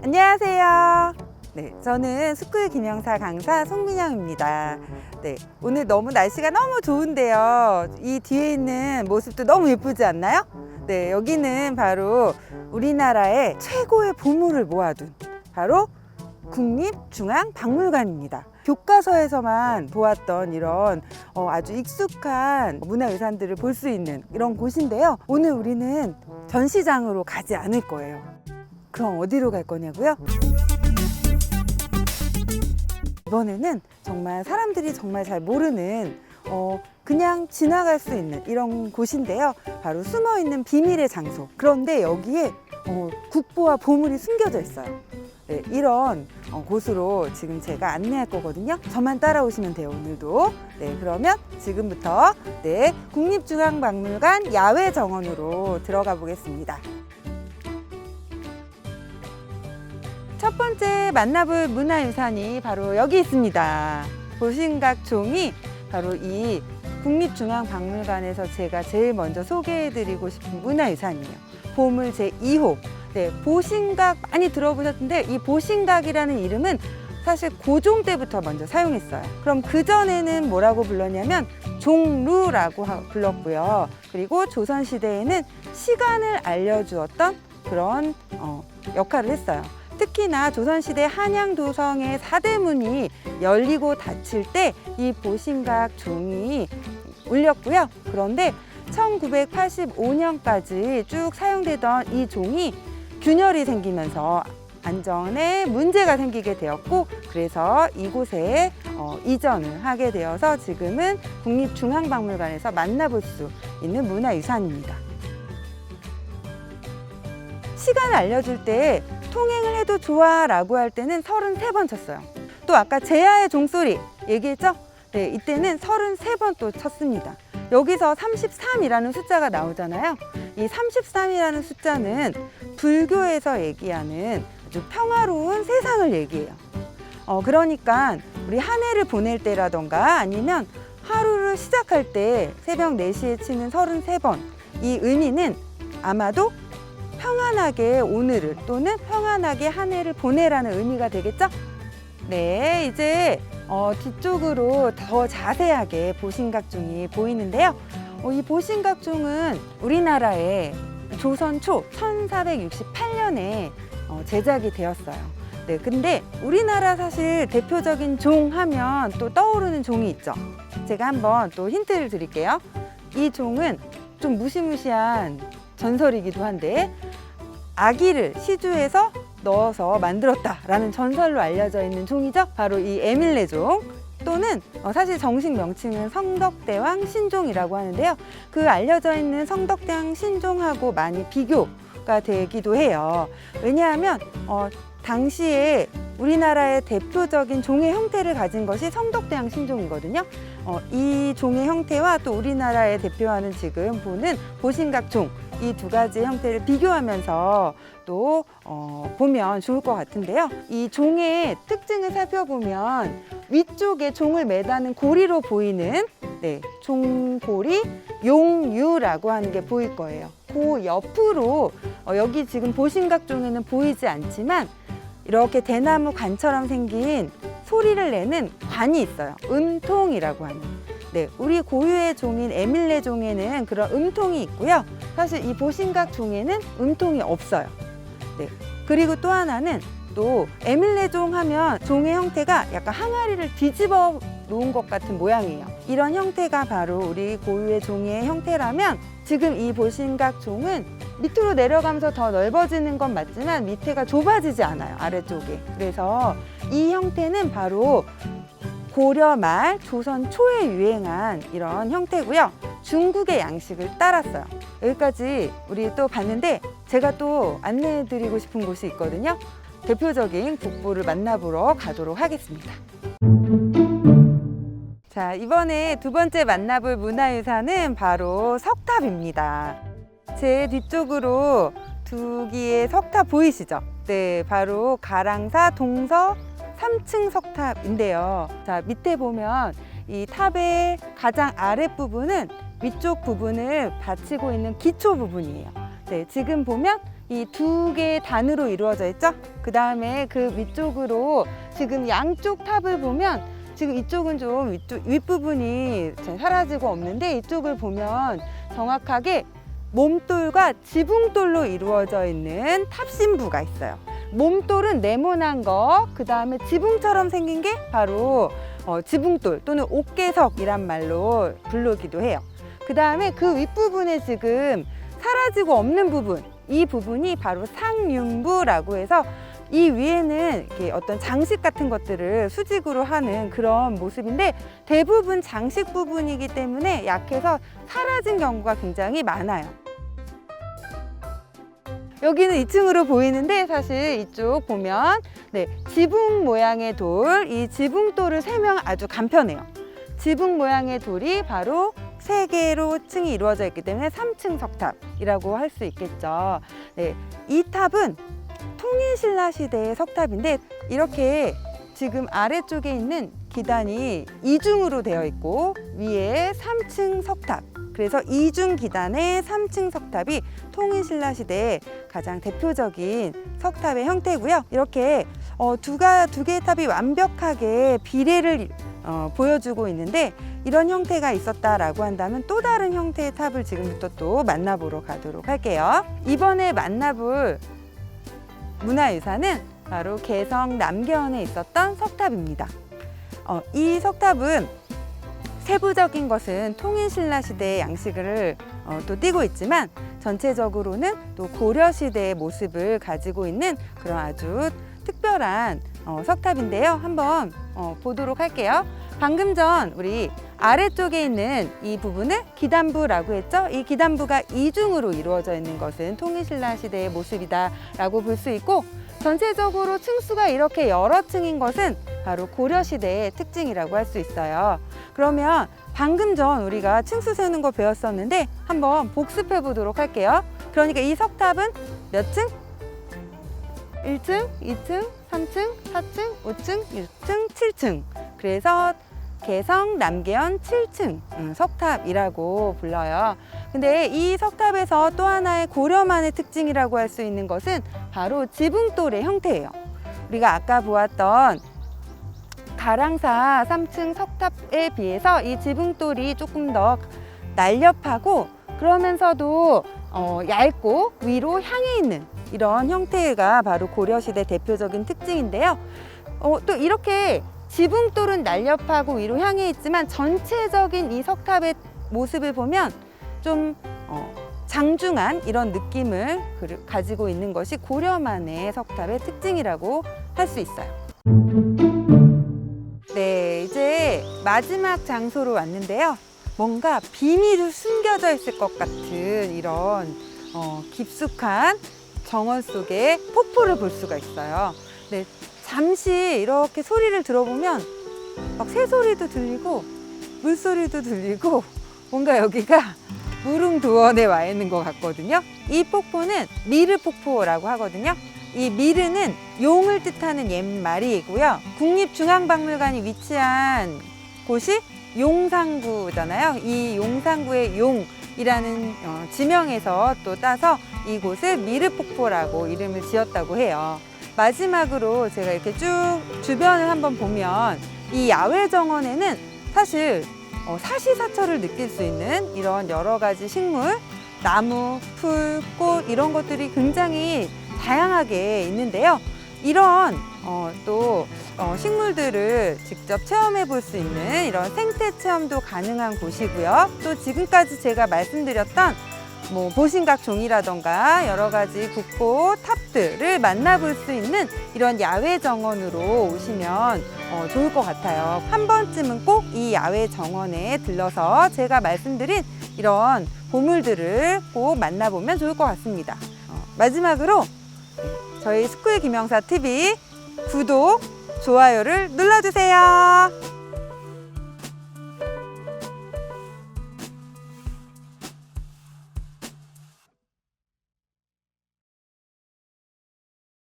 안녕하세요. 네, 저는 스쿨 김영사 강사 송민영입니다. 네, 오늘 날씨가 너무 좋은데요. 이 뒤에 있는 모습도 너무 예쁘지 않나요? 네, 여기는 바로 우리나라의 최고의 보물을 모아둔 바로 국립중앙박물관입니다. 교과서에서만 보았던 이런 아주 익숙한 문화유산들을 볼 수 있는 이런 곳인데요. 오늘 우리는 전시장으로 가지 않을 거예요. 그럼 어디로 갈 거냐고요? 이번에는 정말 사람들이 정말 잘 모르는 그냥 지나갈 수 있는 이런 곳인데요. 바로 숨어있는 비밀의 장소. 그런데 여기에 국보와 보물이 숨겨져 있어요. 네, 이런 곳으로 지금 제가 안내할 거거든요. 저만 따라오시면 돼요, 오늘도. 네, 그러면 지금부터 국립중앙박물관 야외 정원으로 들어가 보겠습니다. 첫 번째 만나볼 문화유산이 바로 여기 있습니다. 보신각종이 바로 이 국립중앙박물관에서 제가 제일 먼저 소개해드리고 싶은 문화유산이에요. 보물 제2호. 네, 보신각 많이 들어보셨는데 이 보신각이라는 이름은 사실 고종 때부터 먼저 사용했어요. 그럼 그전에는 뭐라고 불렀냐면 종루라고 불렀고요. 그리고 조선시대에는 시간을 알려주었던 그런 역할을 했어요. 특히나 조선시대 한양도성의 사대문이 열리고 닫힐 때 이 보신각 종이 울렸고요. 그런데 1985년까지 쭉 사용되던 이 종이 균열이 생기면서 안전에 문제가 생기게 되었고, 그래서 이곳에 이전을 하게 되어서 지금은 국립중앙박물관에서 만나볼 수 있는 문화유산입니다. 시간을 알려줄 때 통행을 해도 좋아 라고 할 때는 33번 쳤어요. 또 아까 제야의 종소리 얘기했죠? 네, 이때는 33번 또 쳤습니다. 여기서 33이라는 숫자가 나오잖아요. 이 33이라는 숫자는 불교에서 얘기하는 아주 평화로운 세상을 얘기해요. 그러니까 우리 한 해를 보낼 때라던가 아니면 하루를 시작할 때 새벽 4시에 치는 33번, 이 의미는 아마도 평안하게 오늘을 또는 평안하게 한 해를 보내라는 의미가 되겠죠? 네, 이제 뒤쪽으로 더 자세하게 보신각종이 보이는데요. 이 보신각종은 우리나라에 조선 초 1468년에 제작이 되었어요. 네, 근데 우리나라 사실 대표적인 종 하면 또 떠오르는 종이 있죠. 제가 한번 또 힌트를 드릴게요. 이 종은 좀 무시무시한 전설이기도 한데 아기를 시주에서 넣어서 만들었다라는 전설로 알려져 있는 종이죠. 바로 이 에밀레종, 또는 사실 정식 명칭은 성덕대왕 신종이라고 하는데요. 그 알려져 있는 성덕대왕 신종하고 많이 비교가 되기도 해요. 왜냐하면 당시에 우리나라의 대표적인 종의 형태를 가진 것이 성덕대왕 신종이거든요. 이 종의 형태와 또 우리나라에 대표하는 지금 보는 보신각종, 이 두 가지 형태를 비교하면서 또 보면 좋을 것 같은데요. 이 종의 특징을 살펴보면 위쪽에 종을 매다는 고리로 보이는 종고리 용유라고 하는 게 보일 거예요. 그 옆으로 여기 지금 보신각종에는 보이지 않지만 이렇게 대나무 관처럼 생긴 소리를 내는 관이 있어요. 음통이라고 하는. 네, 우리 고유의 종인 에밀레 종에는 그런 음통이 있고요. 사실 이 보신각 종에는 음통이 없어요. 네, 그리고 또 하나는 또 에밀레 종 하면 종의 형태가 약간 항아리를 뒤집어 놓은 것 같은 모양이에요. 이런 형태가 바로 우리 고유의 종의 형태라면 지금 이 보신각 종은 밑으로 내려가면서 더 넓어지는 건 맞지만 밑에가 좁아지지 않아요, 아래쪽에. 그래서 이 형태는 바로 고려 말 조선 초에 유행한 이런 형태고요. 중국의 양식을 따랐어요. 여기까지 우리 또 봤는데 제가 또 안내해드리고 싶은 곳이 있거든요. 대표적인 국보를 만나보러 가도록 하겠습니다. 자, 이번에 두 번째 만나볼 문화유산은 바로 석탑입니다. 제 뒤쪽으로 두 개의 석탑 보이시죠? 네, 바로 가랑사 동서 3층 석탑인데요. 자, 밑에 보면 이 탑의 가장 아랫부분은 위쪽 부분을 받치고 있는 기초 부분이에요. 네, 지금 보면 이 두 개의 단으로 이루어져 있죠. 그 다음에 그 위쪽으로 지금 양쪽 탑을 보면 지금 이쪽은 좀 윗부분이 사라지고 없는데 이쪽을 보면 정확하게 몸돌과 지붕돌로 이루어져 있는 탑신부가 있어요. 몸돌은 네모난 거, 그 다음에 지붕처럼 생긴 게 바로 지붕돌 또는 옥계석이란 말로 부르기도 해요. 그 다음에 그 윗부분에 지금 사라지고 없는 부분, 이 부분이 바로 상륜부라고 해서 이 위에는 이렇게 어떤 장식 같은 것들을 수직으로 하는 그런 모습인데 대부분 장식 부분이기 때문에 약해서 사라진 경우가 굉장히 많아요. 여기는 2층으로 보이는데 사실 이쪽 보면 지붕 모양의 돌, 이 지붕돌을 세면 아주 간편해요. 지붕 모양의 돌이 바로 3개로 층이 이루어져 있기 때문에 3층 석탑이라고 할 수 있겠죠. 이 탑은 통일신라 시대의 석탑인데 이렇게 지금 아래쪽에 있는 기단이 이중으로 되어 있고 위에 3층 석탑, 그래서 이중 기단의 3층 석탑이 통일신라 시대의 가장 대표적인 석탑의 형태고요. 이렇게 두 개의 탑이 완벽하게 비례를 보여주고 있는데 이런 형태가 있었다라고 한다면 또 다른 형태의 탑을 지금부터 또 만나보러 가도록 할게요. 이번에 만나볼 문화유산은 바로 개성 남계원에 있었던 석탑입니다. 이 석탑은 세부적인 것은 통일신라 시대의 양식을 또 띠고 있지만 전체적으로는 또 고려시대의 모습을 가지고 있는 그런 아주 특별한 석탑인데요. 한번 보도록 할게요. 방금 전 우리 아래쪽에 있는 이 부분을 기단부라고 했죠. 이 기단부가 이중으로 이루어져 있는 것은 통일신라 시대의 모습이다 라고 볼 수 있고, 전체적으로 층수가 이렇게 여러 층인 것은 바로 고려시대의 특징이라고 할 수 있어요. 그러면 방금 전 우리가 층수 세는 거 배웠었는데 한번 복습해 보도록 할게요. 그러니까 이 석탑은 몇 층? 1층, 2층, 3층, 4층, 5층, 6층, 7층. 그래서 개성 남계원 7층 석탑이라고 불러요. 근데 이 석탑에서 또 하나의 고려만의 특징이라고 할 수 있는 것은 바로 지붕돌의 형태예요. 우리가 아까 보았던 가랑사 3층 석탑에 비해서 이 지붕돌이 조금 더 날렵하고 그러면서도 얇고 위로 향해 있는 이런 형태가 바로 고려시대 대표적인 특징인데요. 또 이렇게 지붕돌은 날렵하고 위로 향해 있지만 전체적인 이 석탑의 모습을 보면 좀 장중한 이런 느낌을 가지고 있는 것이 고려만의 석탑의 특징이라고 할 수 있어요. 네, 이제 마지막 장소로 왔는데요. 뭔가 비밀이 숨겨져 있을 것 같은 이런 깊숙한 정원 속에 폭포를 볼 수가 있어요. 네, 잠시 이렇게 소리를 들어보면 막 새소리도 들리고 물소리도 들리고 뭔가 여기가 무릉도원에 와 있는 것 같거든요. 이 폭포는 미르폭포라고 하거든요. 이 미르는 용을 뜻하는 옛말이고요. 국립중앙박물관이 위치한 곳이 용산구잖아요. 이 용산구의 용이라는 지명에서 또 따서 이곳을 미르폭포라고 이름을 지었다고 해요. 마지막으로 제가 이렇게 쭉 주변을 한번 보면 이 야외 정원에는 사실 사시사철을 느낄 수 있는 이런 여러 가지 식물, 나무, 풀, 꽃 이런 것들이 굉장히 다양하게 있는데요. 이런 또 식물들을 직접 체험해 볼 수 있는 이런 생태 체험도 가능한 곳이고요. 또 지금까지 제가 말씀드렸던 보신각 종이라던가 여러 가지 국보 탑들을 만나볼 수 있는 이런 야외 정원으로 오시면 좋을 것 같아요. 한 번쯤은 꼭 이 야외 정원에 들러서 제가 말씀드린 이런 보물들을 꼭 만나보면 좋을 것 같습니다. 마지막으로 저희 스쿨 김영사 TV 구독, 좋아요를 눌러주세요.